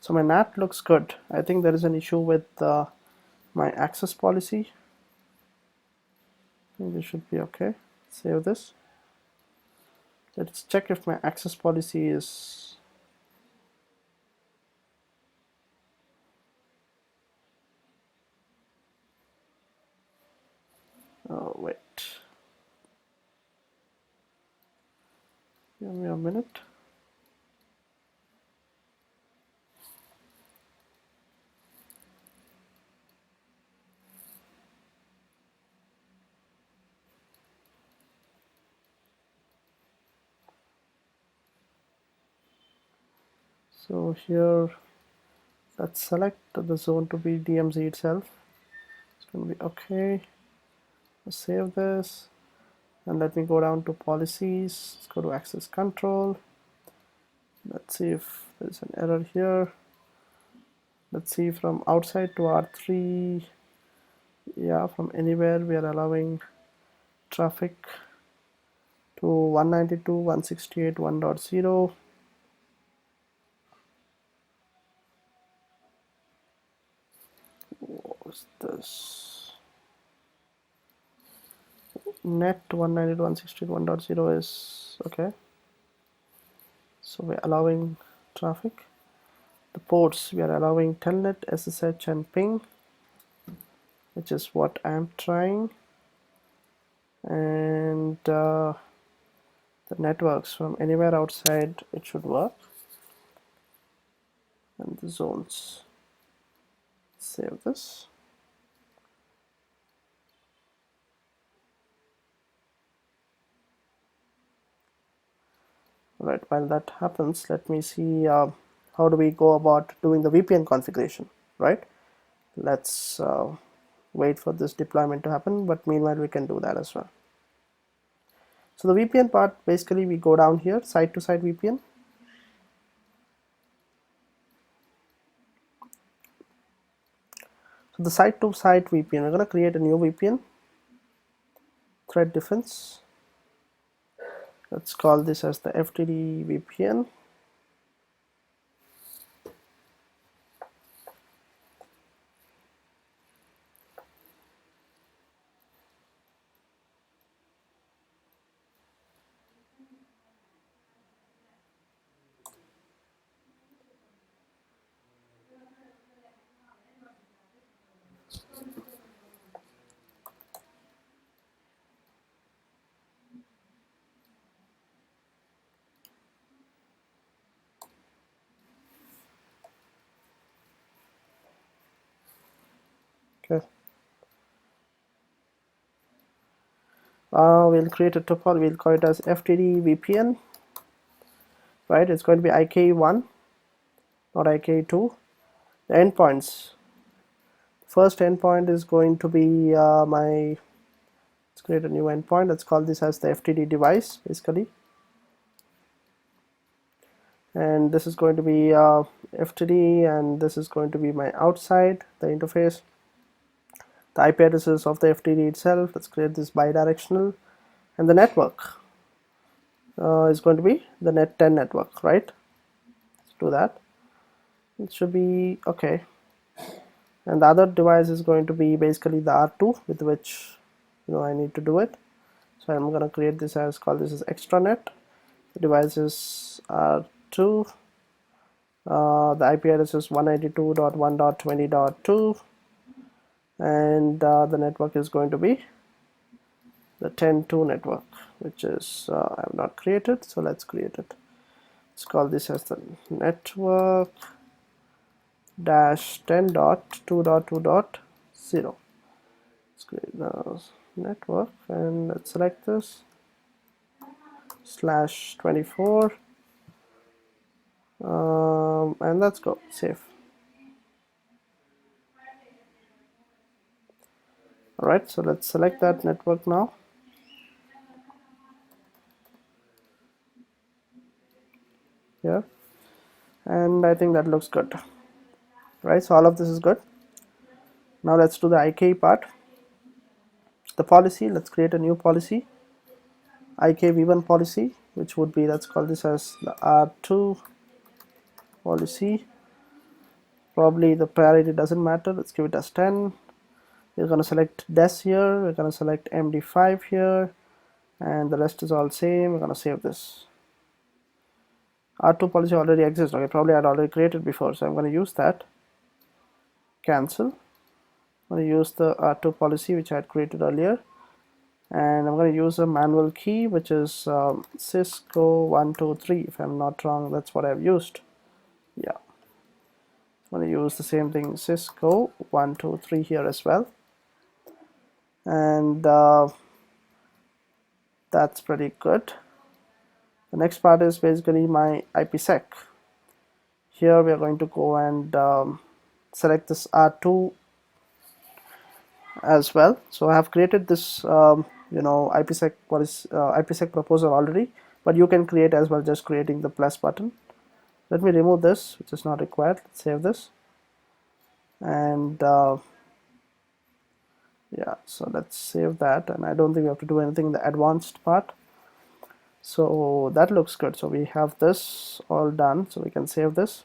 So my NAT looks good. I think there is an issue with my access policy. I think this should be okay. Save this. Let's check if my access policy is wait, give me a minute. So here, let's select the zone to be DMZ itself. It's going to be okay. Save this. And let me go down to policies. Let's go to access control. Let's see if there's an error here. Let's see, from outside to R3, yeah, from anywhere we are allowing traffic to 192.168.1.0. What is this? Net 192.168.1.0 is okay. So we're allowing traffic. The ports, we are allowing telnet, SSH, and ping, which is what I'm trying. And the networks, from anywhere outside it should work. And the zones, save this. Right, while that happens, let me see how do we go about doing the VPN configuration, right? Let's wait for this deployment to happen, but meanwhile we can do that as well. So the VPN part, basically we go down here, site to site VPN. So the site to site VPN, we're going to create a new VPN, threat defense. Let's call this as the FTD VPN. Okay. We'll create a tuple, we'll call it as FTD VPN, right? It's going to be IK1, not IK2. The endpoints, first endpoint is going to be let's create a new endpoint. Let's call this as the FTD device, basically. And this is going to be FTD, and this is going to be my outside, the interface. The IP addresses of the FTD itself, let's create this bidirectional. And the network is going to be the net 10 network, right? Let's do that. It should be okay. And the other device is going to be basically the R2 with which I need to do it. So I'm going to create this as, call this as extranet. The devices are 2. The IP address is 192.1.20.2, and the network is going to be the 10.2 network, which is I have not created, so let's create it. Let's call this as the network dash 10.2.2.0. Let's create the network, and let's select this /24. And let's go save. Alright, so let's select that network now. Here, and I think that looks good, right? So all of this is good. Now let's do the IK part. The policy, let's create a new policy, IKv1 policy, which would be, let's call this as the R2 policy. Probably the priority doesn't matter, let's give it as 10. We're going to select DES here, we're going to select MD5 here, and the rest is all same. We're going to save this. R2 policy already exists, okay, probably I'd already created before, so I'm going to use that. Cancel. I'm going to use the R2 policy which I had created earlier, and I'm going to use a manual key, which is Cisco 123, if I'm not wrong. That's what I've used. Yeah, I'm going to use the same thing, Cisco 123 here as well, and that's pretty good. The next part is basically my IPsec. Here we are going to go and select this R2 as well. So I have created this IPsec what is IPsec proposal already, but you can create as well, just creating the plus button. Let me remove this, which is not required. Let's save this, and yeah, so let's save that, and I don't think we have to do anything in the advanced part. So that looks good. So we have this all done, so we can save this.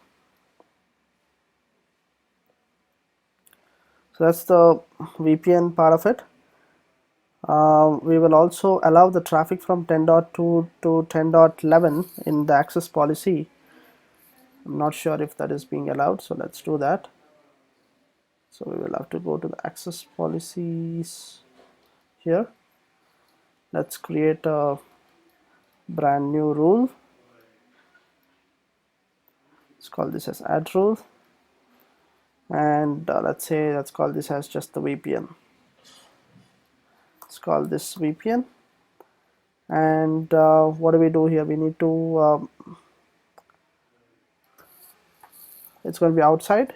So that's the VPN part of it. We will also allow the traffic from 10.2 to 10.11 in the access policy. I'm not sure if that is being allowed, so let's do that. So we will have to go to the access policies here. Let's create a brand new rule. Let's call this as add rule, and let's call this as just the VPN. Let's call this VPN, and what do we do here? We need to it's going to be outside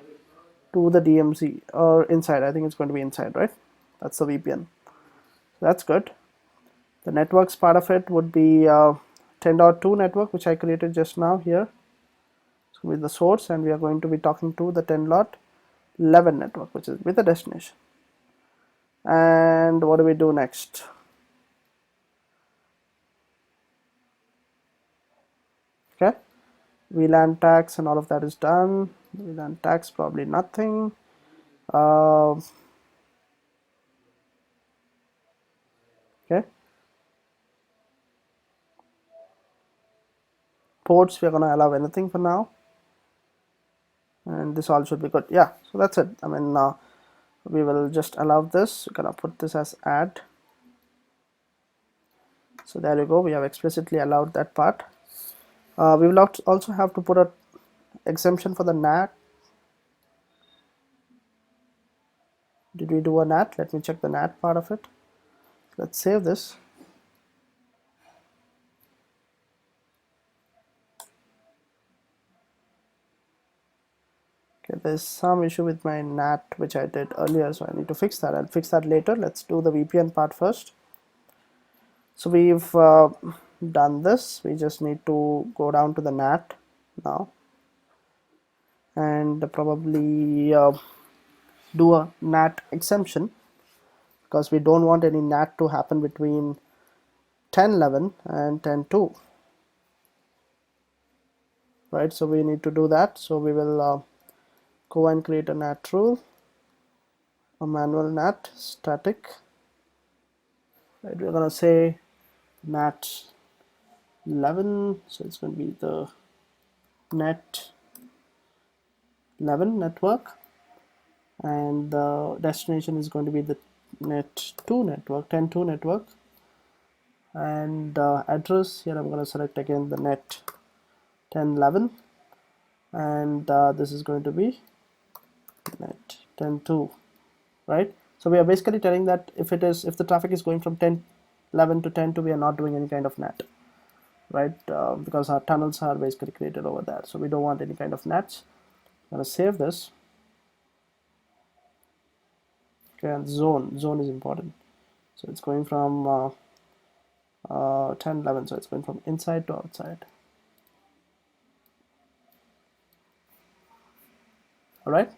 to the DMZ, or inside. I think it's going to be inside, right? That's the VPN. So that's good. The networks part of it would be 10.2 network, which I created just now here. So with the source, and we are going to be talking to the 10.11 network, which is with the destination. And what do we do next? Okay, VLAN tags and all of that is done. VLAN tags probably nothing. Okay, ports, we are going to allow anything for now, and this all should be good. Yeah, so that's it. I mean, we will just allow this. We're going to put this as add. So there you go, we have explicitly allowed that part. We will also have to put a exemption for the NAT. Did we do a NAT? Let me check the NAT part of it. Let's save this. Okay, there's some issue with my NAT which I did earlier, so I need to fix that. I'll fix that later. Let's do the VPN part first. So we've done this. We just need to go down to the NAT now, and probably do a NAT exemption, because we don't want any NAT to happen between 10.11 and 10.2, right? So we need to do that. So we will go and create a NAT rule, a manual NAT static, right? We're going to say NAT 11, so it's going to be the NET 11 network, and the destination is going to be the NET 2 network, 10.2 network, and address here I'm going to select again the NET 10.11, and this is going to be NET 10.2, right? So we are basically telling that if the traffic is going from 10.11 to 10.2, we are not doing any kind of NAT, right? Because our tunnels are basically created over there, so we don't want any kind of NATs. I'm going to save this. Okay, and zone is important. So it's going from 10.11, so it's going from inside to outside. All right,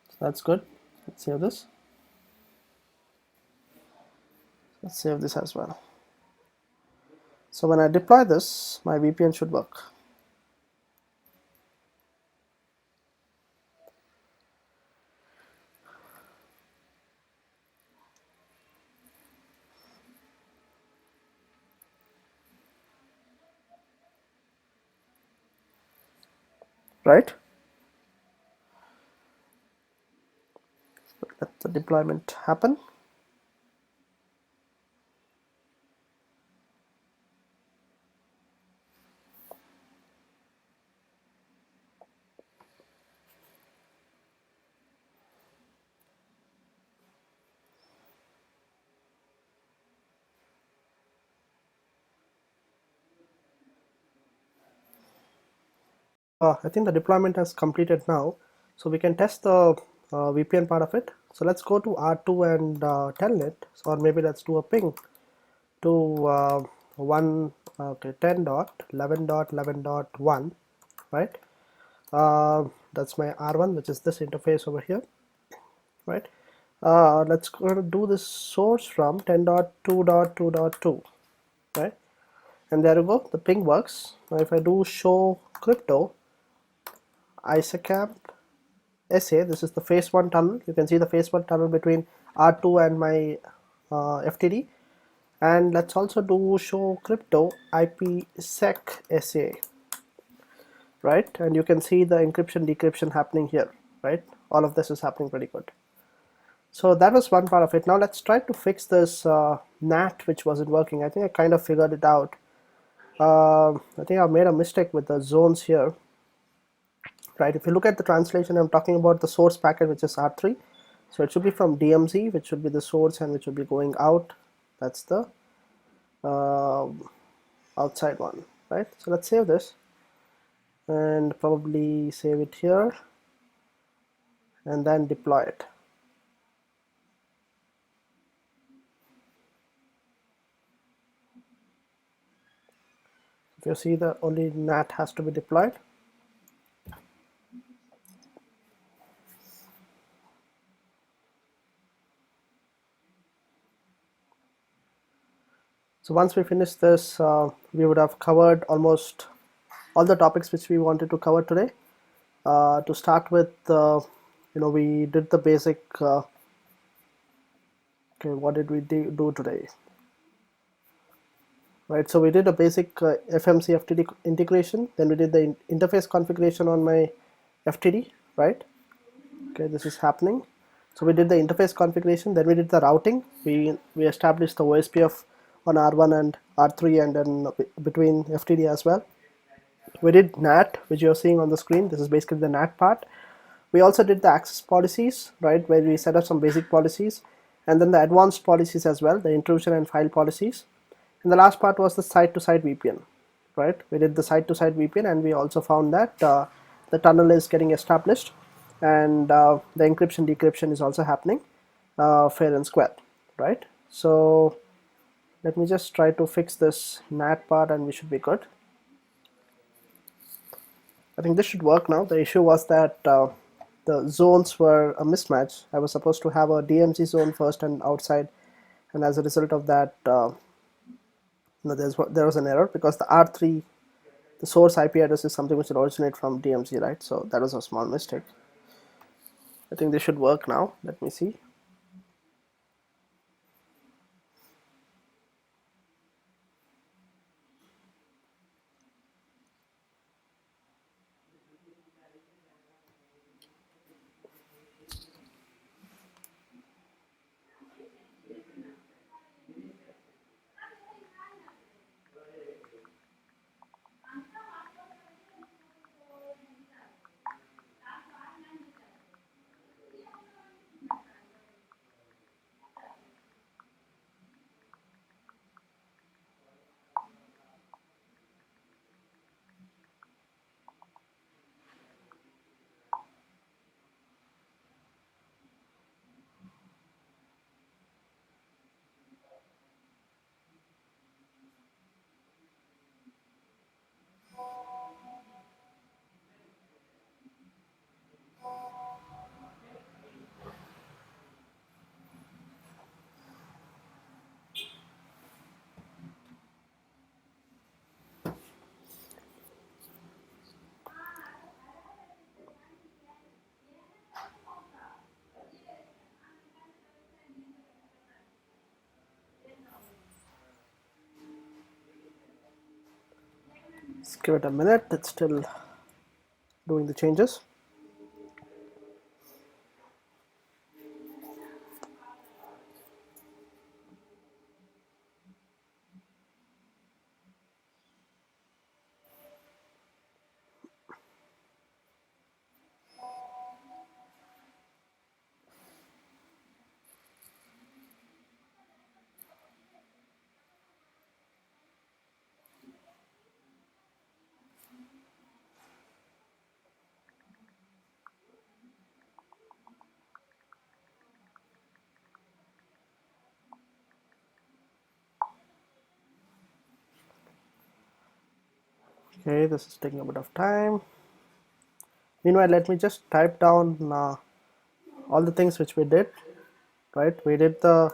so that's good. Let's save this. Let's save this as well. So when I deploy this, my VPN should work. Right? Let the deployment happen. I think the deployment has completed now, so we can test the VPN part of it. So let's go to R2 and telnet, or maybe let's do a ping to 10.11.11.1, right? That's my R1, which is this interface over here, right? Let's go to do this source from 10.2.2.2, right? And there you go, the ping works. Now if I do show crypto isocamp SA, this is the phase 1 tunnel. You can see the phase 1 tunnel between R2 and my FTD. And let's also do show crypto IPsec SA, right? And you can see the encryption decryption happening here, right? All of this is happening pretty good. So that was one part of it. Now let's try to fix this NAT which wasn't working. I think I kind of figured it out. I think I've made a mistake with the zones here, right? If you look at the translation, I'm talking about the source packet, which is R3. So it should be from DMZ, which should be the source, and which should be going out. That's the outside one, right? So let's save this and probably save it here and then deploy it. If you see, the only NAT has to be deployed. So once we finish this, we would have covered almost all the topics which we wanted to cover today. To start with, we did the basic. Okay, what did we do today? Right, so we did a basic FMC FTD integration. Then we did the interface configuration on my FTD, right? Okay, this is happening. So we did the interface configuration, then we did the routing. We established the Ospf on R1 and R3 and then between FTD as well. We did NAT, which you're seeing on the screen. This is basically the NAT part. We also did the access policies, right, where we set up some basic policies, and then the advanced policies as well, the intrusion and file policies. And the last part was the site-to-site VPN, right? We did the site-to-site VPN, and we also found that the tunnel is getting established, and the encryption decryption is also happening fair and square, right? So let me just try to fix this NAT part, and we should be good. I think this should work now. The issue was that the zones were a mismatch. I was supposed to have a DMZ zone first and outside, and as a result of that, there was an error because the R3, the source IP address, is something which will originate from DMZ, right? So that was a small mistake. I think this should work now. Let me see. Let's give it a minute. It's still doing the changes. Okay, this is taking a bit of time. Meanwhile, let me just type down all the things which we did. Right, we did the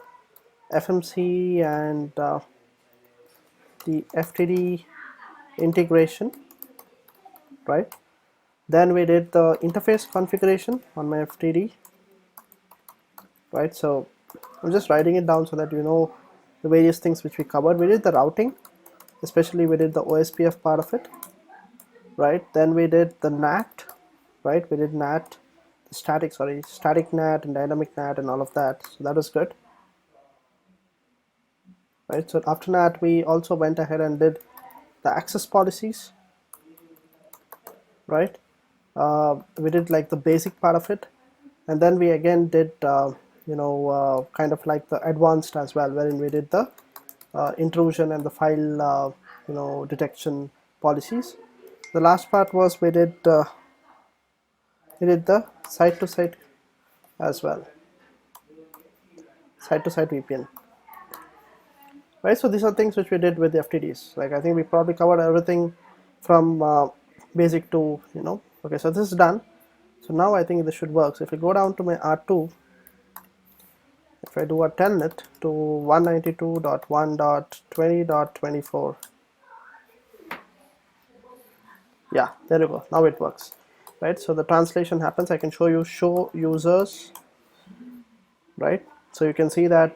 FMC and the FTD integration, right? Then we did the interface configuration on my FTD, right? So I'm just writing it down so that you know the various things which we covered. We did the routing, especially we did the Ospf part of it, right? Then we did the NAT, right? We did NAT, static NAT and dynamic NAT and all of that. So that was good, right? So after NAT, we also went ahead and did the access policies, right? We did like the basic part of it, and then we again did kind of like the advanced as well, wherein we did the intrusion and the file detection policies. The last part was we did the site to site as well, site to site VPN, right? So these are things which we did with the FTDs. Like I think we probably covered everything from basic to okay, so this is done. So now I think this should work. So if we go down to my R2, if I do a telnet to 192.1.20.24, yeah, there you go. Now it works, right? So the translation happens. I can show you show users, right? So you can see that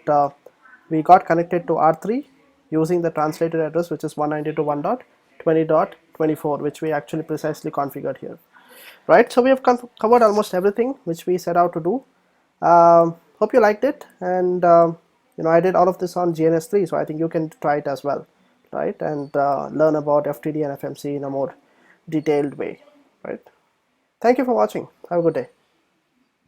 we got connected to R3 using the translated address, which is 192.1.20.24, which we actually precisely configured here, right? So we have covered almost everything which we set out to do. Hope you liked it, and I did all of this on GNS3, so I think you can try it as well, right? And learn about FTD and FMC in a more detailed way, right? Thank you for watching. Have a good day.